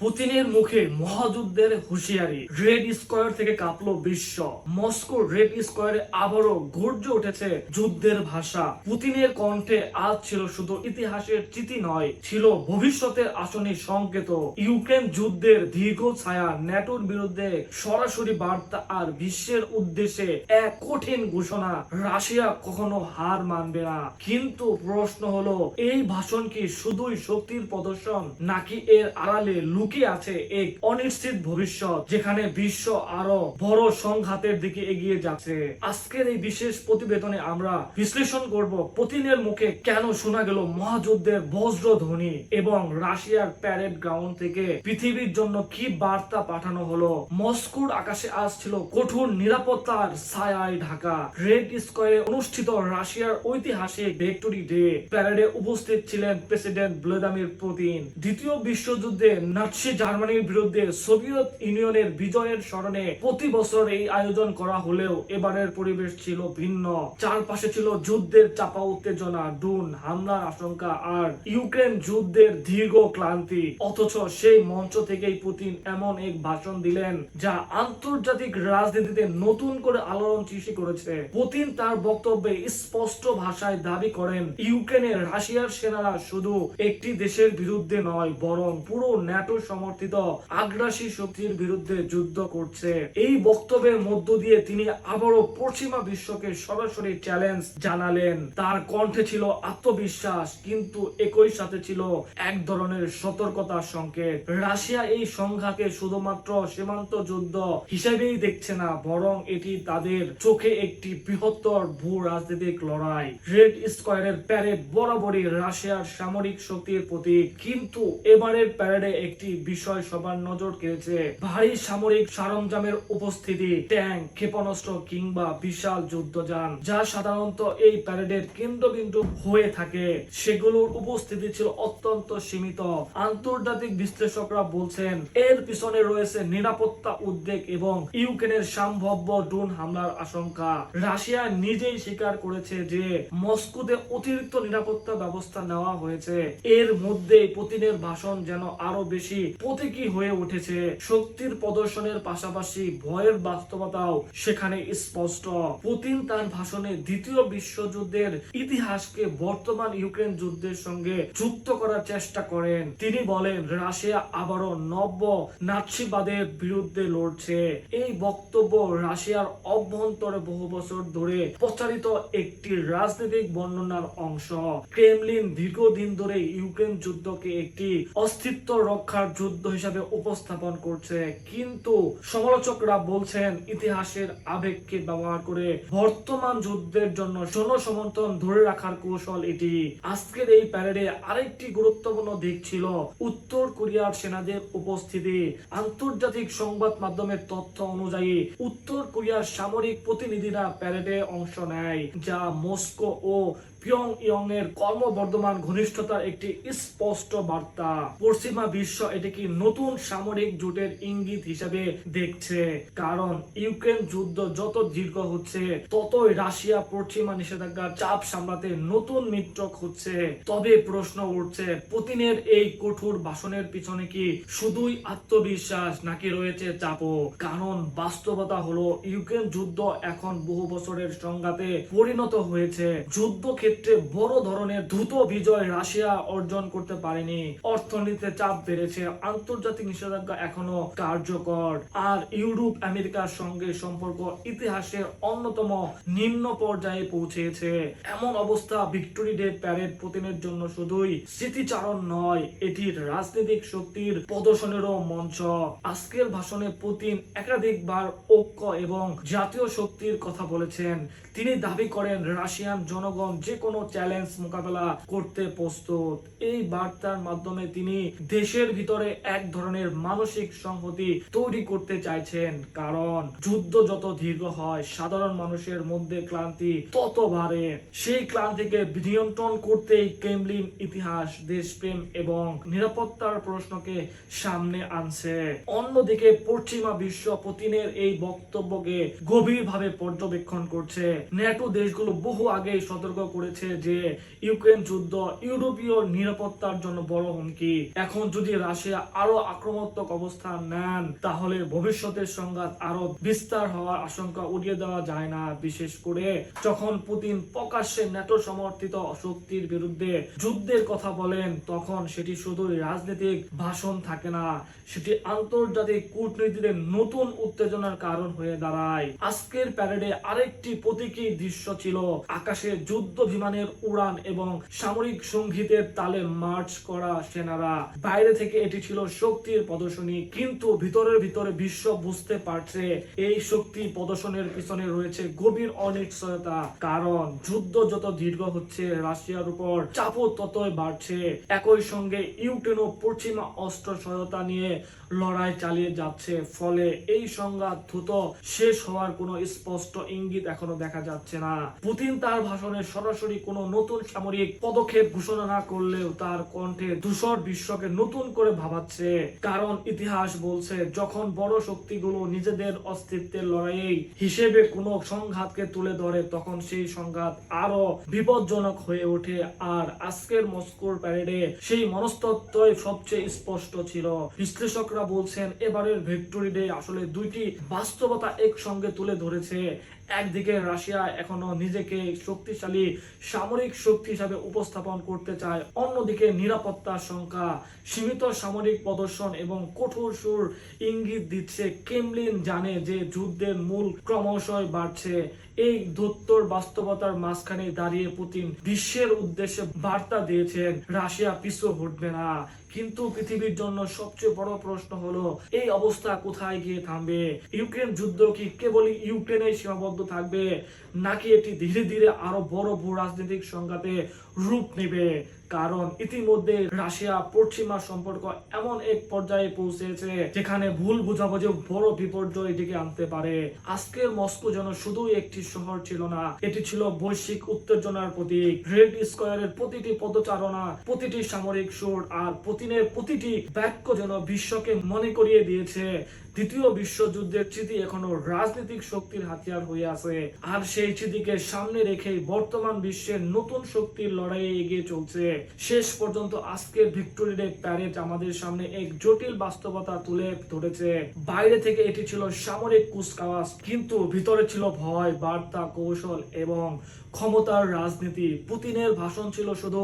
পুতিনের মুখে মহাযুদ্ধের হুঁশিয়ারি, রেড স্কোয়ার থেকে কাঁপলো বিশ্ব। মস্কোর রেড স্কোয়ারে আবারও গর্জে উঠেছে যুদ্ধের ভাষা। পুতিনের কণ্ঠে আজ ছিল শুধু ইতিহাসের স্মৃতি নয়, ছিল ভবিষ্যতের আসন্ন সংকেত। ইউক্রেন যুদ্ধের দীর্ঘ ছায়া, ন্যাটোর বিরুদ্ধে সরাসরি বার্তা আর বিশ্বের উদ্দেশ্যে এক কঠিন ঘোষণা, রাশিয়া কখনো হার মানবে না। কিন্তু প্রশ্ন হলো, এই ভাষণ কি শুধুই শক্তির প্রদর্শন, নাকি এর আড়ালে লুকিয়ে আছে এক অনিশ্চিত ভবিষ্যৎ, যেখানে বিশ্ব আরো বড় সংঘাতের দিকে এগিয়ে যাচ্ছে। আজকের এই বিশেষ প্রতিবেদনে আমরা বিশ্লেষণ করব পুতিনের মুখে কেন শোনা গেল মহাযুদ্ধের বজ্রধ্বনি, এবং রাশিয়ার প্যারেড গ্রাউন্ড থেকে পৃথিবীর জন্য কি বার্তা পাঠানো হলো। মস্কোর আকাশে আজ ছিল কঠোর নিরাপত্তার ছায়ায় ঢাকা রেড স্কোয়ারে অনুষ্ঠিত রাশিয়ার ঐতিহাসিক ভিক্টোরি ডে প্যারেডে উপস্থিত ছিলেন প্রেসিডেন্ট ভ্লাদিমির পুতিন। দ্বিতীয় বিশ্বযুদ্ধে নাৎসি জার্মানির বিরুদ্ধে সোভিয়েত ইউনিয়নের বিজয়ের স্মরণে প্রতি বছর এই আয়োজন করা হলেও এবারের পরিবেশ ছিল ভিন্ন। চারপাশে ছিল যুদ্ধের চাপা উত্তেজনা, ড্রোন হামলার আশঙ্কা আর ইউক্রেন যুদ্ধের দীর্ঘ ক্লান্তি। অথচ সেই মঞ্চ থেকেই পুতিন এমন এক ভাষণ দিলেন যা আন্তর্জাতিক রাজনীতিতে নতুন করে আলোড়ন সৃষ্টি করেছে। পুতিন তার বক্তব্যে স্পষ্ট ভাষায় দাবি করেন, ইউক্রেনে রাশিয়ার সেনারা শুধু একটি দেশের বিরুদ্ধে নয়, বরং পুরো ন্যাটো সমর্থিত আগ্রাসী শক্তির বিরুদ্ধে যুদ্ধ করছে। এই বক্তব্যের মধ্য দিয়ে তিনি আবারও পশ্চিমা বিশ্বকে সরাসরি চ্যালেঞ্জ জানালেন। তার কণ্ঠে ছিল আত্মবিশ্বাস, কিন্তু একই সাথে ছিল এক ধরনের সতর্কতার সংকেত। রাশিয়া এই সংঘাতকে শুধুমাত্র সীমান্ত যুদ্ধ হিসেবেই দেখছে না, বরং এটি তাদের চোখে একটি বৃহত্তর ভূ রাজনৈতিক লড়াই। রেড স্কোয়ারের প্যারেড বরাবরই রাশিয়ার সামরিক শক্তির প্রতীক, কিন্তু এবারের প্যারেডে একটি বিষয় সবার নজর কেড়েছে, ভারী সামরিক সরঞ্জামের উপস্থিতি। ট্যাঙ্ক, ক্ষেপণাস্ত্র কিংবা বিশাল যুদ্ধযান, যা সাধারণত এই প্যারেডের কেন্দ্রবিন্দু হয়ে থাকে, সেগুলোর উপস্থিতি ছিল অত্যন্ত সীমিত। আন্তর্জাতিক বিশ্লেষকরা বলছেন এর পিছনে রয়েছে নিরাপত্তা উদ্বেগ এবং ইউক্রেনের সম্ভাব্য ড্রোন হামলার আশঙ্কা। রাশিয়া নিজেই স্বীকার করেছে যে মস্কোতে অতিরিক্ত নিরাপত্তা ব্যবস্থা নেওয়া হয়েছে। এর মধ্যে পুতিনের ভাষণ যেন আরো বেশি প্রতীকী হয়ে উঠেছে। শক্তির প্রদর্শনের পাশাপাশি ভয়ের বাস্তবতাও সেখানে স্পষ্ট। পুতিন তার ভাষণে দ্বিতীয় বিশ্বযুদ্ধের ইতিহাসকে বর্তমান ইউক্রেন যুদ্ধের সঙ্গে যুক্ত করার চেষ্টা করেন। তিনি বলেন, রাশিয়া আবারও নব্য নাৎসিবাদের বিরুদ্ধে লড়ছে। এই বক্তব্য রাশিয়ার অভ্যন্তরে বহু বছর ধরে প্রচারিত একটি রাজনৈতিক বর্ণনার অংশ। ক্রেমলিন দীর্ঘদিন ধরে ইউক্রেন যুদ্ধকে একটি অস্তিত্ব রক্ষার যুদ্ধ হিসাবে উপস্থাপন করছে, কিন্তু সমালোচকরা বলছেন ইতিহাসের আবেগকে ব্যবহার করে বর্তমান যুদ্ধের জন্য জনসমর্থন ধরে রাখার কৌশল এটি। আজকের এই প্যারেডে আরেকটি গুরুত্বপূর্ণ দিক ছিল উত্তর কোরিয়ার সেনাদের উপস্থিতি। আন্তর্জাতিক সংবাদ মাধ্যমের তথ্য অনুযায়ী উত্তর কোরিয়ার সামরিক প্রতিনিধিরা প্যারেডে অংশ নেয়, যা মস্কো ও পিয়ংইয়ং এর ক্রমবর্ধমান ঘনিষ্ঠতার একটি স্পষ্ট বার্তা। পশ্চিমা বিশ্ব এটিকে নতুন সামরিক জোটের ইঙ্গিত হিসেবে দেখছে, কারণ ইউক্রেন যুদ্ধ যত দীর্ঘ হচ্ছে ততই রাশিয়া পশ্চিমা নিষেধাজ্ঞার চাপ সামলাতে নতুন মিত্র খুঁজছে। তবে প্রশ্ন উঠছে, পুতিনের এই কঠোর ভাষণের পিছনে কি শুধুই আত্মবিশ্বাস, নাকি রয়েছে চাপও? কারণ বাস্তবতা হলো ইউক্রেন যুদ্ধ এখন বহু বছরের সংঘাতে পরিণত হয়েছে। যুদ্ধ ক্ষেত্রে বড় ধরনের দ্রুত বিজয় রাশিয়া অর্জন করতে পারেনি। অর্থনীতিতে চাপ বেড়েছে, আন্তর্জাতিক নিষেধাজ্ঞা এখনো কার্যকর, আর ইউরোপ আমেরিকার সঙ্গে সম্পর্ক ইতিহাসের অন্যতম নিম্ন পর্যায়ে পৌঁছেছে। এমন অবস্থা ভিক্টোরি ডে প্যারেড পুতিনের জন্য শুধুই স্মৃতিচারণ নয়, এটির রাজনৈতিক শক্তির প্রদর্শনেরও মঞ্চ। আজকের ভাষণে পুতিন একাধিকবার ঐক্য এবং জাতীয় শক্তির কথা বলেছেন। তিনি দাবি করেন রাশিয়ান জনগণ যে কোনো চ্যালেঞ্জ মোকাবেলা করতে প্রস্তুত। এই বার্তার মাধ্যমে তিনি দেশের ভিতরে এক ধরনের মানসিক সংহতি তৈরি করতে চাইছেন, কারণ যুদ্ধ যত দীর্ঘ হয় সাধারণ মানুষের মধ্যে ক্লান্তি তত বাড়ে। সেই ক্লান্তিকে নিয়ন্ত্রণ করতেই ক্রেমলিন ইতিহাস, দেশপ্রেম এবং নিরাপত্তার প্রশ্নকে সামনে আনছে। অন্যদিকে পশ্চিমা বিশ্ব পুতিনের এই বক্তব্যকে গভীরভাবে পর্যবেক্ষণ করছে। ন্যাটো দেশগুলো বহু আগেই সতর্ক করে করেছে যে ইউক্রেন যুদ্ধ ইউরোপীয় নিরাপত্তার জন্য বড় হুমকি। এখন যদি রাশিয়া আরো আক্রমণাত্মক অবস্থান নেন তাহলে ভবিষ্যতের সংঘাত আরো বিস্তার হওয়ার আশঙ্কা উড়িয়ে দেওয়া যায় না, বিশেষ করে যখন পুতিন প্রকাশ্যে ন্যাটো সমর্থিত শক্তির বিরুদ্ধে যুদ্ধের কথা বলেন তখন সেটি শুধু রাজনৈতিক ভাষণ থাকে না, সেটি আন্তর্জাতিক কূটনীতিতে নতুন উত্তেজনার কারণ হয়ে দাঁড়ায়। আজকের প্যারেডে আরেকটি প্রতীকী দৃশ্য ছিল আকাশে যুদ্ধ বিমানের উড়ান এবং সামরিক সঙ্গীতের তালে মার্চ করা সেনারা। বাইরে থেকে এটি ছিল শক্তির প্রদর্শনী, কিন্তু ভিতরে বিশ্ব বুঝতে পারছে এই শক্তি প্রদর্শনের পিছনে রয়েছে গভীর অনিশ্চয়তা। কারণ যুদ্ধ যত দীর্ঘ হচ্ছে রাশিয়ার উপর চাপও ততই বাড়ছে। একই সঙ্গে ইউক্রেনও পশ্চিমা অস্ত্র সহায়তা নিয়ে লড়াই চালিয়ে যাচ্ছে, ফলে এই সংঘাত দ্রুত শেষ হওয়ার কোনো স্পষ্ট ইঙ্গিত এখনো দেখা যাচ্ছে না। পুতিন তার ভাষণে সরাসরি কোনো নতুন সামরিক পদক্ষেপ ঘোষণা না করলেও তার কণ্ঠে ধূসর বিশ্বকে নতুন করে ভাবাচ্ছে। কারণ ইতিহাস বলছে যখন বড় শক্তিগুলো নিজেদের অস্তিত্বের লড়াই হিসেবে কোনো সংঘাতকে তুলে ধরে তখন সেই সংঘাত আরো বিপজ্জনক হয়ে ওঠে। আর আজকের মস্কোর প্যারেডে সেই মনস্তত্ত্বই সবচেয়ে স্পষ্ট ছিল। বিশ্লেষকরা বলছেন এবারের ভিক্টোরি ডে আসলে দুইটি বাস্তবতা একসঙ্গে তুলে ধরেছে। একদিকে রাশিয়া এখনো নিজেকে শক্তিশালী সামরিক শক্তি হিসাবে উপস্থাপন করতে চায়, অন্যদিকে নিরাপত্তার সংখ্যা, সীমিত সামরিক প্রদর্শন এবং কঠোর সুর ইঙ্গিত দিচ্ছে ক্রেমলিন জানে যে যুদ্ধের মূল ক্রমশই বাড়ছে। এই দৈত্যর বাস্তবতার মাঝখানে দাঁড়িয়ে পুতিন বিশ্বের উদ্দেশ্যে বার্তা দিয়েছেন রাশিয়া পিছু হটবে না। কিন্তু পৃথিবীর জন্য সবচেয়ে বড় প্রশ্ন হলো এই অবস্থা কোথায় গিয়ে থামবে? ইউক্রেন যুদ্ধ কি কেবলই ইউক্রেনে সীমাবদ্ধ থাকবে, নাকি এটি ধীরে ধীরে আরো বড় ভূ রাজনৈতিক সংঘাতে রূপ নেবে? কারণ ইতিমধ্যে রাশিয়া পশ্চিমা সম্পর্ক এমন এক পর্যায়ে পৌঁছেছে যেখানে ভুল বোঝাবুঝি বড় বিপর্যয় ডেকে আনতে পারে। আজকের মস্কো যেন শুধু একটি শহর ছিল না, এটি ছিল বৈশ্বিক উত্তেজনার প্রতীক। রেড স্কয়ারের প্রতিটি পদচারণা, প্রতিটি সামরিক সুর আর পুতিনের প্রতিটি বাক্য যেন বিশ্বকে মনে করিয়ে দিয়েছে দ্বিতীয় বিশ্বযুদ্ধের স্মৃতি এখনো রাজনৈতিক শক্তির হাতিয়ার হয়ে আছে। আর সেই স্মৃতিকে সামনে রেখেই বর্তমান বিশ্বের নতুন শক্তির লড়াইয়ে এগিয়ে চলছে। শেষ পর্যন্ত আজকের ভিক্টোরি ডে প্যারেড আমাদের সামনে এক জটিল বাস্তবতা তুলে ধরেছে। বাইরে থেকে এটি ছিল সামরিক কুচকাওয়াজ, কিন্তু ভিতরে ছিল ভয়, বার্তা, কৌশল এবং ক্ষমতার রাজনীতি। পুতিনের ভাষণ ছিল শুধু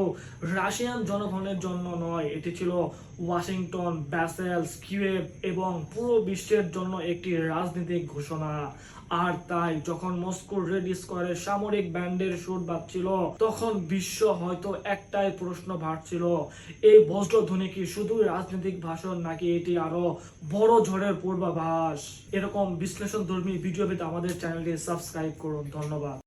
রাশিয়ান জনগণের জন্য নয়, এটি ছিল ওয়াশিংটন, ব্রাসেলস, কিয়েভ এবং পুরো বিশ্বের জন্য একটি রাজনৈতিক ঘোষণা। আর তাই যখন মস্কোর রেড স্কয়ারে সামরিক ব্যান্ডের সুর বাজছিল তখন বিশ্ব হয়তো একটাই প্রশ্ন ভাবছিল, এই বজ্রধ্বনি কি শুধু রাজনৈতিক ভাষণ নাকি এটি আরো বড় ঝড়ের পূর্বাভাস? এরকম বিশ্লেষণধর্মী ভিডিও পেতে আমাদের চ্যানেলটি সাবস্ক্রাইব করুন। ধন্যবাদ।